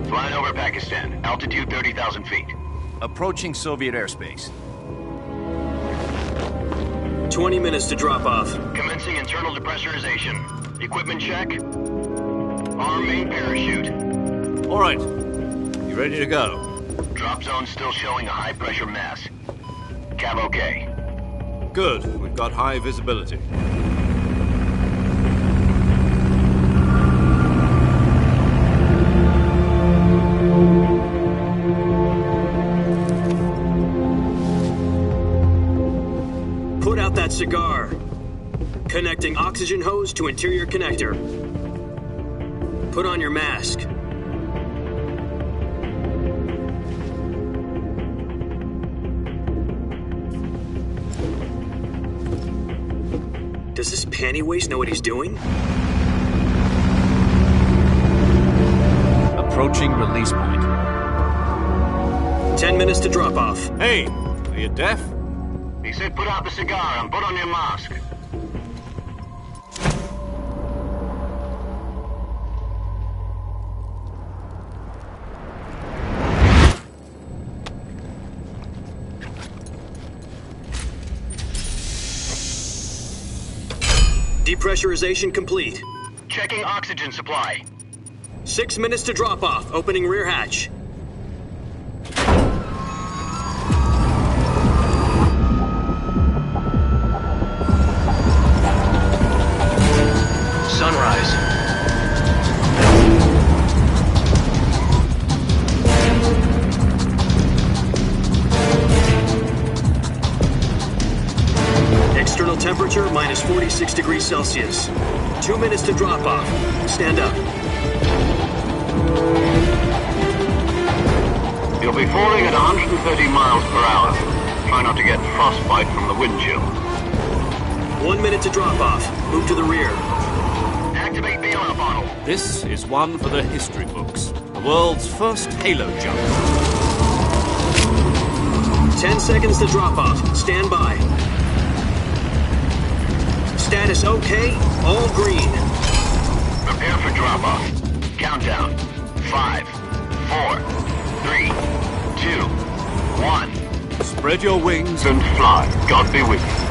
Flying over Pakistan, altitude 30,000 feet. Approaching Soviet airspace. 20 minutes to drop off. Commencing internal depressurization. Equipment check. Arm main parachute. All right. You ready to go? Drop zone still showing a high pressure mass. Cav okay. Good. We've got high visibility. Put out that cigar. Connecting oxygen hose to interior connector. Put on your mask. Does this panty waste know what he's doing? Approaching release point. 10 minutes to drop off. Hey, are you deaf? He said put out the cigar and put on your mask. Depressurization complete. Checking oxygen supply. 6 minutes to drop off. Opening rear hatch. Sunrise. External temperature minus 46 degrees Celsius. 2 minutes to drop off. Stand up. You'll be falling at 130 miles per hour. Try not to get frostbite from the wind chill. 1 minute to drop off. Move to the rear. Activate bailout bottle. This is one for the history books. The world's first halo jump. 10 seconds to drop off. Stand by. Status okay. All green. Prepare for drop-off. Countdown. 5, 4, 3, 2, 1. Spread your wings And fly. God be with you.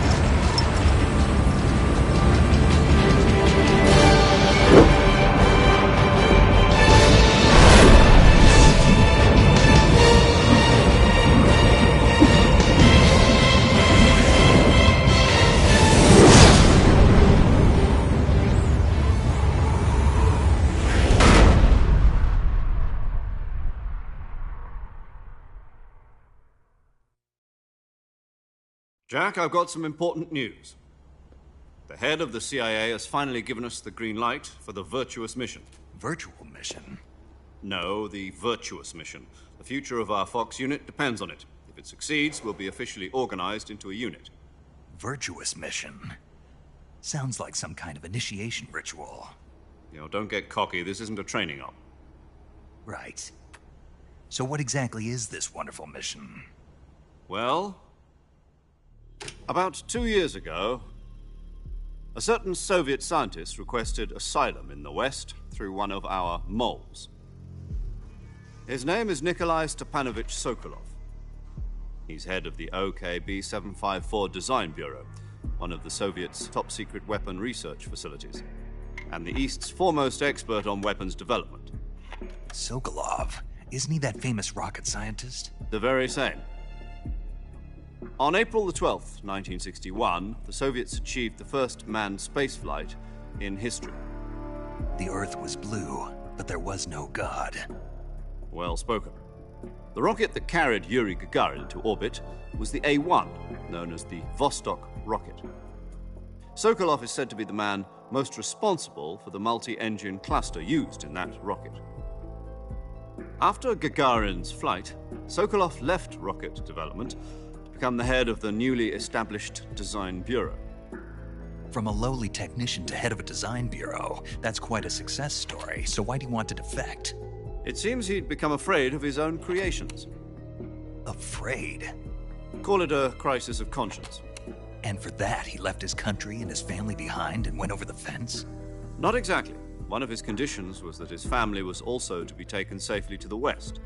Jack, I've got some important news. The head of the CIA has finally given us the green light for the Virtuous mission. Virtual mission? No, the Virtuous mission. The future of our Fox unit depends on it. If it succeeds, we'll be officially organized into a unit. Virtuous mission? Sounds like some kind of initiation ritual. Don't get cocky. This isn't a training op. Right. So what exactly is this wonderful mission? Well, about 2 years ago, a certain Soviet scientist requested asylum in the West through one of our moles. His name is Nikolai Stepanovich Sokolov. He's head of the OKB-754 Design Bureau, one of the Soviets' top-secret weapon research facilities, and the East's foremost expert on weapons development. Sokolov? Isn't he that famous rocket scientist? The very same. On April the 12th, 1961, the Soviets achieved the first manned spaceflight in history. The Earth was blue, but there was no God. Well spoken. The rocket that carried Yuri Gagarin to orbit was the A-1, known as the Vostok rocket. Sokolov is said to be the man most responsible for the multi-engine cluster used in that rocket. After Gagarin's flight, Sokolov left rocket development to become the head of the newly established Design Bureau. From a lowly technician to head of a design bureau, that's quite a success story, so why do you want to defect? It seems he'd become afraid of his own creations. Afraid? Call it a crisis of conscience. And for that, he left his country and his family behind and went over the fence? Not exactly. One of his conditions was that his family was also to be taken safely to the west.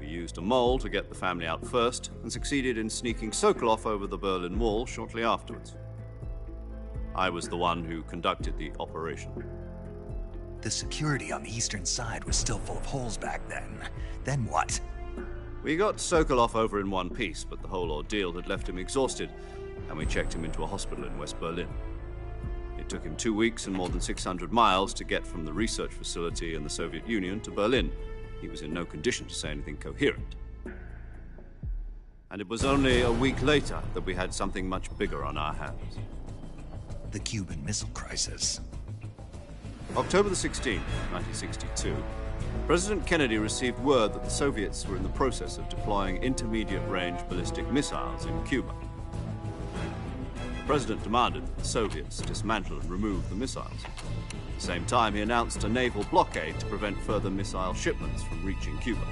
We used a mole to get the family out first and succeeded in sneaking Sokolov over the Berlin Wall shortly afterwards. I was the one who conducted the operation. The security on the eastern side was still full of holes back then. Then what? We got Sokolov over in one piece, but the whole ordeal had left him exhausted, and we checked him into a hospital in West Berlin. It took him 2 weeks and more than 600 miles to get from the research facility in the Soviet Union to Berlin. He was in no condition to say anything coherent. And it was only a week later that we had something much bigger on our hands. The Cuban Missile Crisis. October the 16th, 1962, President Kennedy received word that the Soviets were in the process of deploying intermediate-range ballistic missiles in Cuba. The President demanded that the Soviets dismantle and remove the missiles. At the same time, he announced a naval blockade to prevent further missile shipments from reaching Cuba.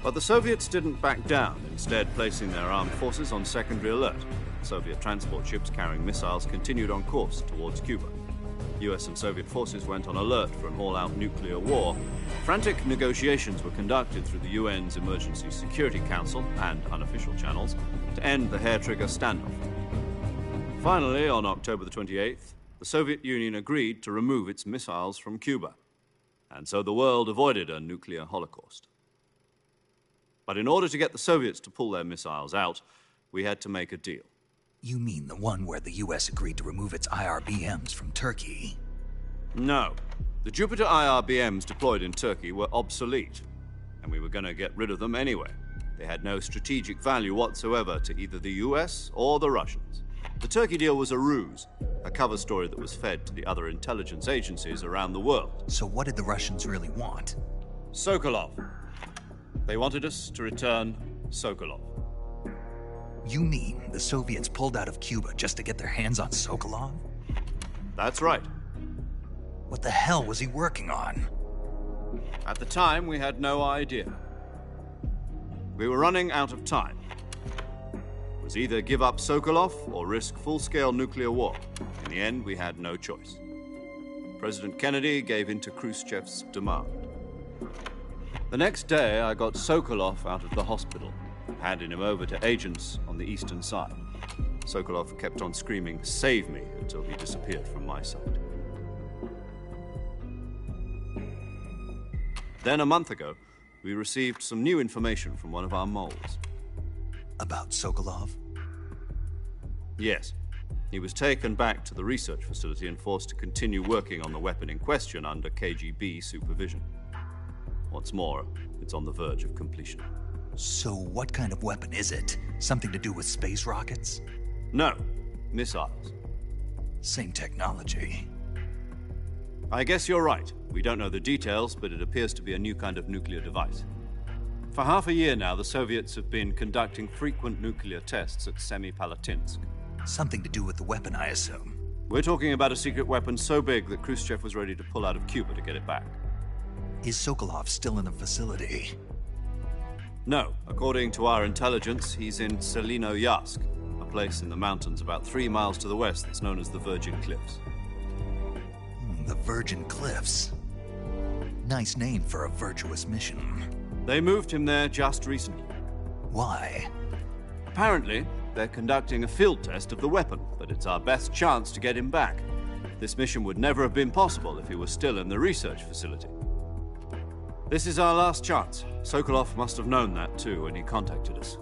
But the Soviets didn't back down, instead placing their armed forces on secondary alert. Soviet transport ships carrying missiles continued on course towards Cuba. US and Soviet forces went on alert for an all-out nuclear war. Frantic negotiations were conducted through the UN's Emergency Security Council and unofficial channels to end the hair-trigger standoff. Finally, on October the 28th, the Soviet Union agreed to remove its missiles from Cuba, and so the world avoided a nuclear holocaust. But in order to get the Soviets to pull their missiles out, we had to make a deal. You mean the one where the US agreed to remove its IRBMs from Turkey? No. The Jupiter IRBMs deployed in Turkey were obsolete, and we were going to get rid of them anyway. They had no strategic value whatsoever to either the US or the Russians. The Turkey deal was a ruse, a cover story that was fed to the other intelligence agencies around the world. So what did the Russians really want? Sokolov. They wanted us to return Sokolov. You mean the Soviets pulled out of Cuba just to get their hands on Sokolov? That's right. What the hell was he working on? At the time, we had no idea. We were running out of time. It was either give up Sokolov or risk full-scale nuclear war. In the end, we had no choice. President Kennedy gave in to Khrushchev's demand. The next day, I got Sokolov out of the hospital, handing him over to agents on the eastern side. Sokolov kept on screaming, "Save me," until he disappeared from my sight. Then, a month ago, we received some new information from one of our moles. About Sokolov? Yes. He was taken back to the research facility and forced to continue working on the weapon in question under KGB supervision. What's more, it's on the verge of completion. So what kind of weapon is it? Something to do with space rockets? No, missiles. Same technology. I guess you're right. We don't know the details, but it appears to be a new kind of nuclear device. For half a year now, the Soviets have been conducting frequent nuclear tests at Semipalatinsk. Something to do with the weapon, I assume. We're talking about a secret weapon so big that Khrushchev was ready to pull out of Cuba to get it back. Is Sokolov still in the facility? No. According to our intelligence, he's in Selinoyarsk, a place in the mountains about 3 miles to the west that's known as the Virgin Cliffs. The Virgin Cliffs. Nice name for a virtuous mission. They moved him there just recently. Why? Apparently, they're conducting a field test of the weapon, but it's our best chance to get him back. This mission would never have been possible if he was still in the research facility. This is our last chance. Sokolov must have known that too when he contacted us.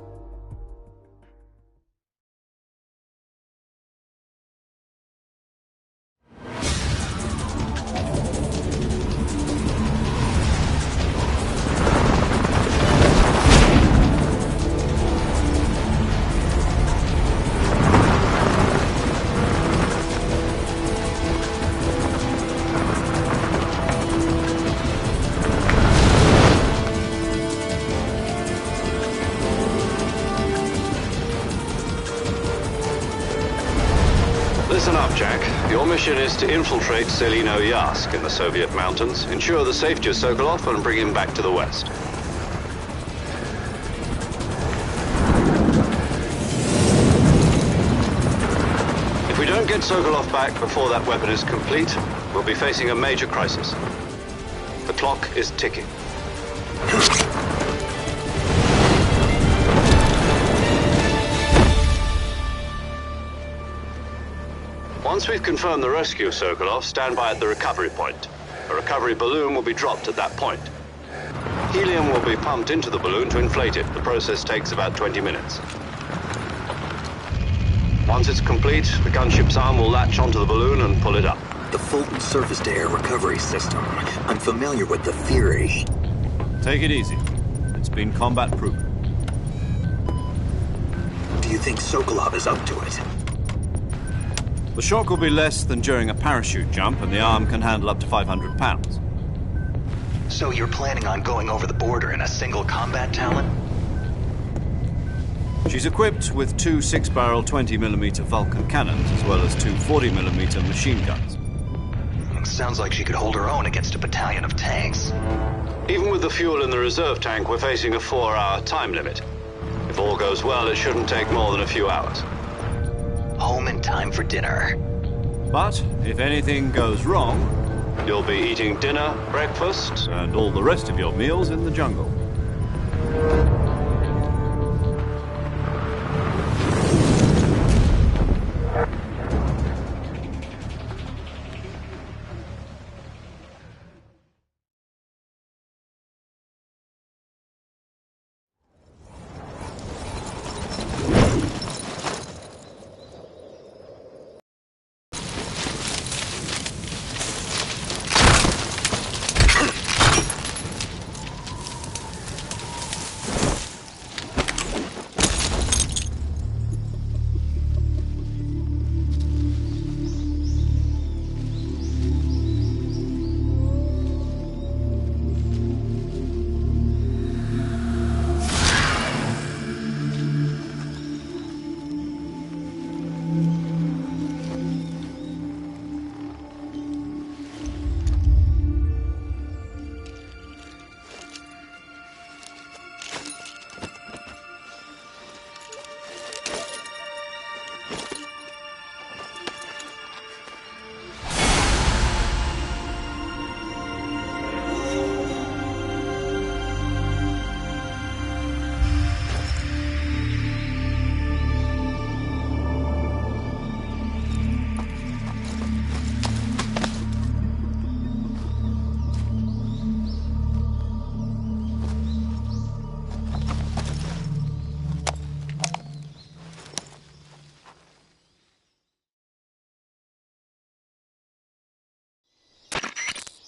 Listen up, Jack. Your mission is to infiltrate Selinoyarsk in the Soviet mountains, ensure the safety of Sokolov, and bring him back to the West. get Sokolov back before that weapon is complete, we'll be facing a major crisis. The clock is ticking. Once we've confirmed the rescue of Sokolov, stand by at the recovery point. A recovery balloon will be dropped at that point. Helium will be pumped into the balloon to inflate it. The process takes about 20 minutes. Once it's complete, the gunship's arm will latch onto the balloon and pull it up. The Fulton surface-to-air recovery system. I'm familiar with the theory. Take it easy. It's been combat-proven. Do you think Sokolov is up to it? The shock will be less than during a parachute jump, and the arm can handle up to 500 pounds. So you're planning on going over the border in a single combat Talon? She's equipped with two 6-barrel 20mm Vulcan cannons, as well as two 40mm machine guns. Sounds like she could hold her own against a battalion of tanks. Even with the fuel in the reserve tank, we're facing a 4-hour time limit. If all goes well, it shouldn't take more than a few hours. Home in time for dinner. But if anything goes wrong, you'll be eating dinner, breakfast, and all the rest of your meals in the jungle.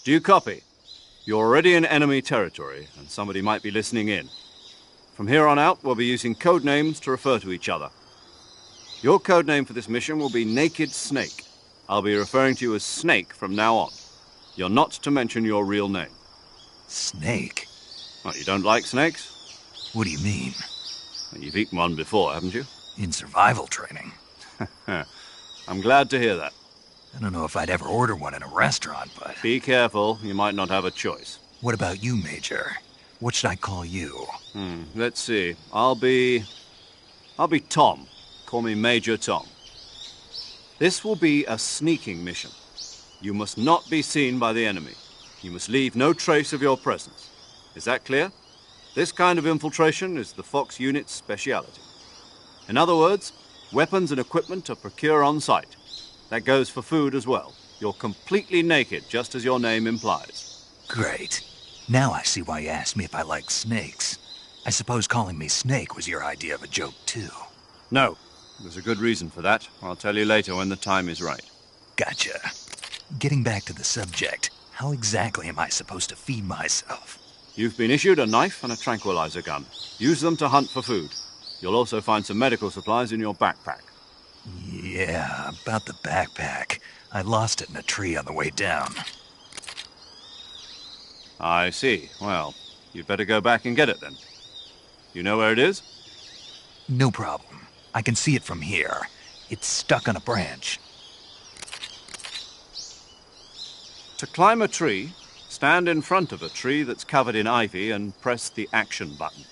Do you copy? You're already in enemy territory, and somebody might be listening in. From here on out, we'll be using code names to refer to each other. Your code name for this mission will be Naked Snake. I'll be referring to you as Snake from now on. You're not to mention your real name. Snake? Well, you don't like snakes? What do you mean? Well, you've eaten one before, haven't you? In survival training. I'm glad to hear that. I don't know if I'd ever order one in a restaurant, but... Be careful, you might not have a choice. What about you, Major? What should I call you? Let's see. I'll be Tom. Call me Major Tom. This will be a sneaking mission. You must not be seen by the enemy. You must leave no trace of your presence. Is that clear? This kind of infiltration is the Fox unit's speciality. In other words, weapons and equipment are procured on site. That goes for food as well. You're completely naked, just as your name implies. Great. Now I see why you asked me if I like snakes. I suppose calling me Snake was your idea of a joke, too. No. There's a good reason for that. I'll tell you later when the time is right. Gotcha. Getting back to the subject, how exactly am I supposed to feed myself? You've been issued a knife and a tranquilizer gun. Use them to hunt for food. You'll also find some medical supplies in your backpack. Yeah, about the backpack. I lost it in a tree on the way down. I see. Well, you'd better go back and get it then. You know where it is? No problem. I can see it from here. It's stuck on a branch. To climb a tree, stand in front of a tree that's covered in ivy and press the action button.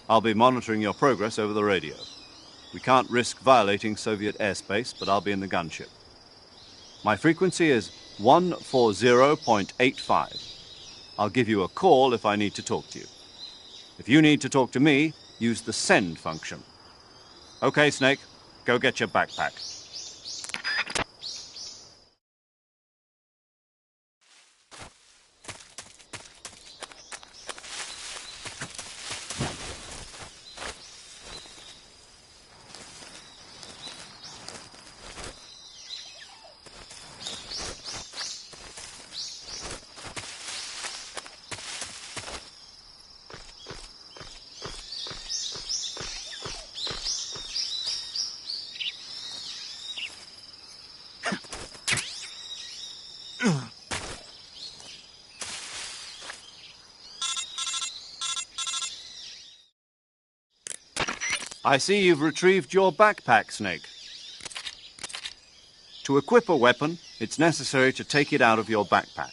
I'll be monitoring your progress over the radio. We can't risk violating Soviet airspace, but I'll be in the gunship. My frequency is 140.85. I'll give you a call if I need to talk to you. If you need to talk to me, use the send function. Okay, Snake, go get your backpack. I see you've retrieved your backpack, Snake. To equip a weapon, it's necessary to take it out of your backpack.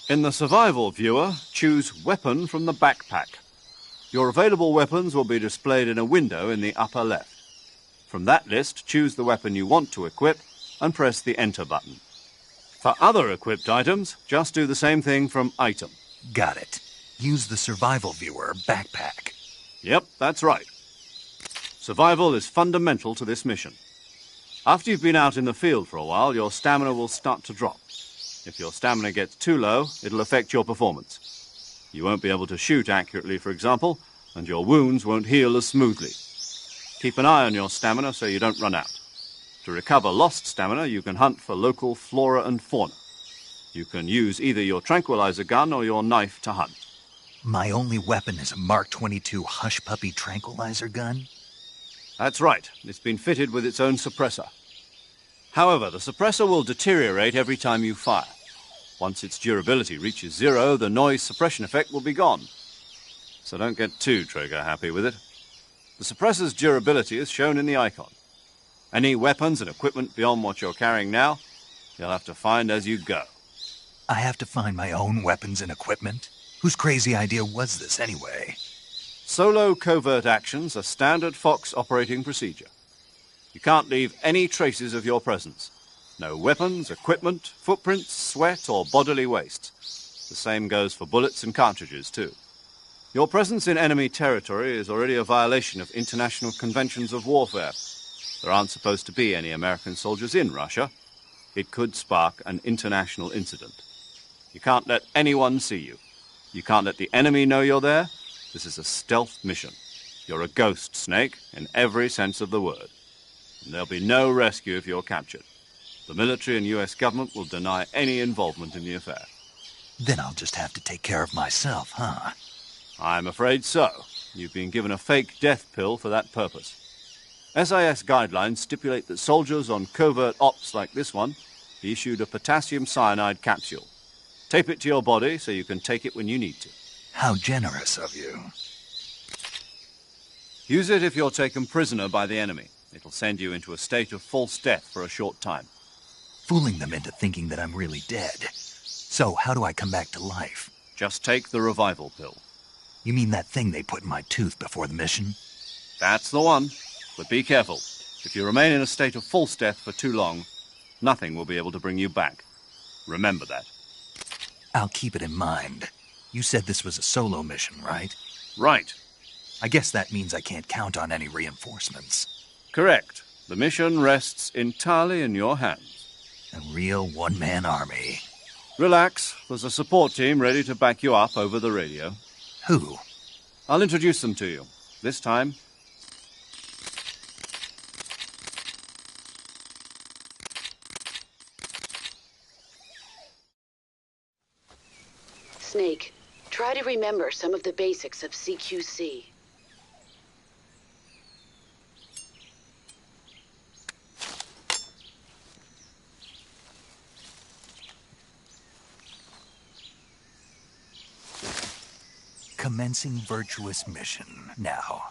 In the survival viewer, choose Weapon from the backpack. Your available weapons will be displayed in a window in the upper left. From that list, choose the weapon you want to equip and press the Enter button. For other equipped items, just do the same thing from Item. Got it. Use the survival viewer backpack. Yep, that's right. Survival is fundamental to this mission. After you've been out in the field for a while, your stamina will start to drop. If your stamina gets too low, it'll affect your performance. You won't be able to shoot accurately, for example, and your wounds won't heal as smoothly. Keep an eye on your stamina so you don't run out. To recover lost stamina, you can hunt for local flora and fauna. You can use either your tranquilizer gun or your knife to hunt. My only weapon is a Mark 22 Hush Puppy tranquilizer gun? That's right. It's been fitted with its own suppressor. However, the suppressor will deteriorate every time you fire. Once its durability reaches 0, the noise suppression effect will be gone. So don't get too trigger happy with it. The suppressor's durability is shown in the icon. Any weapons and equipment beyond what you're carrying now, you'll have to find as you go. I have to find my own weapons and equipment? Whose crazy idea was this anyway? Solo covert actions are standard Fox operating procedure. You can't leave any traces of your presence. No weapons, equipment, footprints, sweat, or bodily waste. The same goes for bullets and cartridges, too. Your presence in enemy territory is already a violation of international conventions of warfare. There aren't supposed to be any American soldiers in Russia. It could spark an international incident. You can't let anyone see you. You can't let the enemy know you're there. This is a stealth mission. You're a ghost, Snake, in every sense of the word. And there'll be no rescue if you're captured. The military and US government will deny any involvement in the affair. Then I'll just have to take care of myself, huh? I'm afraid so. You've been given a fake death pill for that purpose. SIS guidelines stipulate that soldiers on covert ops like this one be issued a potassium cyanide capsule. Tape it to your body so you can take it when you need to. How generous of you. Use it if you're taken prisoner by the enemy. It'll send you into a state of false death for a short time. Fooling them into thinking that I'm really dead. So how do I come back to life? Just take the revival pill. You mean that thing they put in my tooth before the mission? That's the one. But be careful. If you remain in a state of false death for too long, nothing will be able to bring you back. Remember that. I'll keep it in mind. You said this was a solo mission, right? Right. I guess that means I can't count on any reinforcements. Correct. The mission rests entirely in your hands. A real one-man army. Relax. There's a support team ready to back you up over the radio. Who? I'll introduce them to you. This time, Snake, try to remember some of the basics of CQC. Commencing virtuous mission now.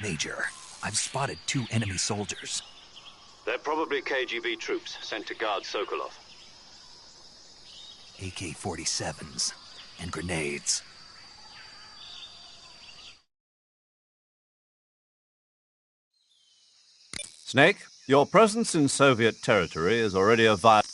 Major, I've spotted 2 enemy soldiers. They're probably KGB troops sent to guard Sokolov. AK-47s and grenades. Snake, your presence in Soviet territory is already a violation.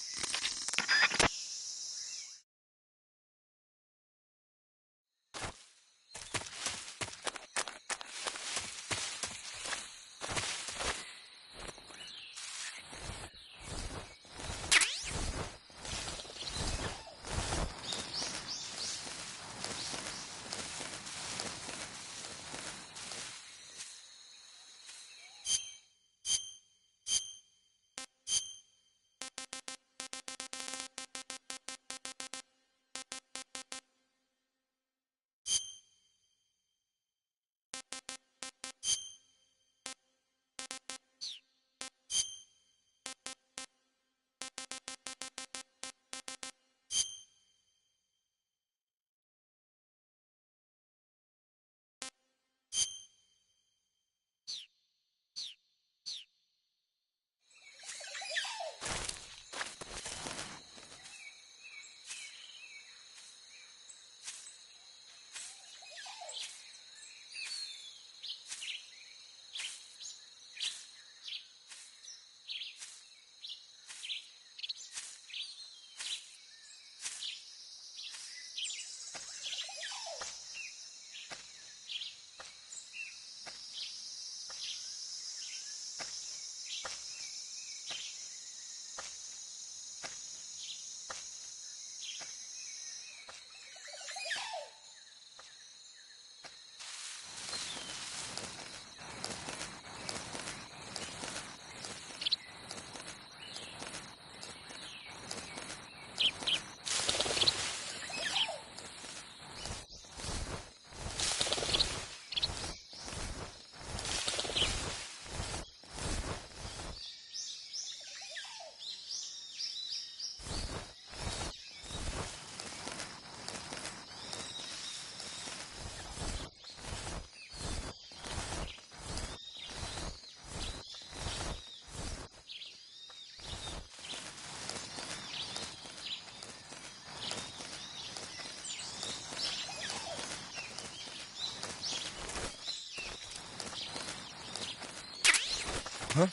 Huh?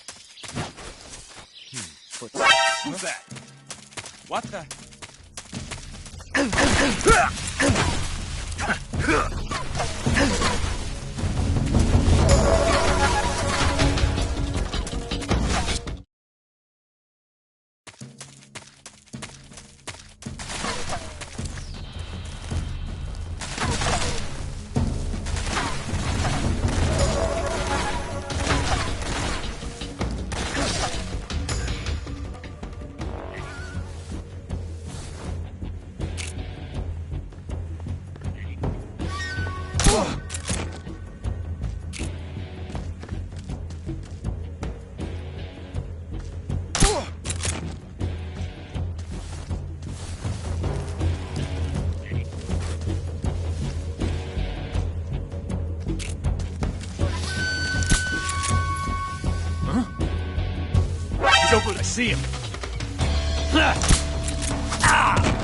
Who's that? What the? He's over. I see him. Ah!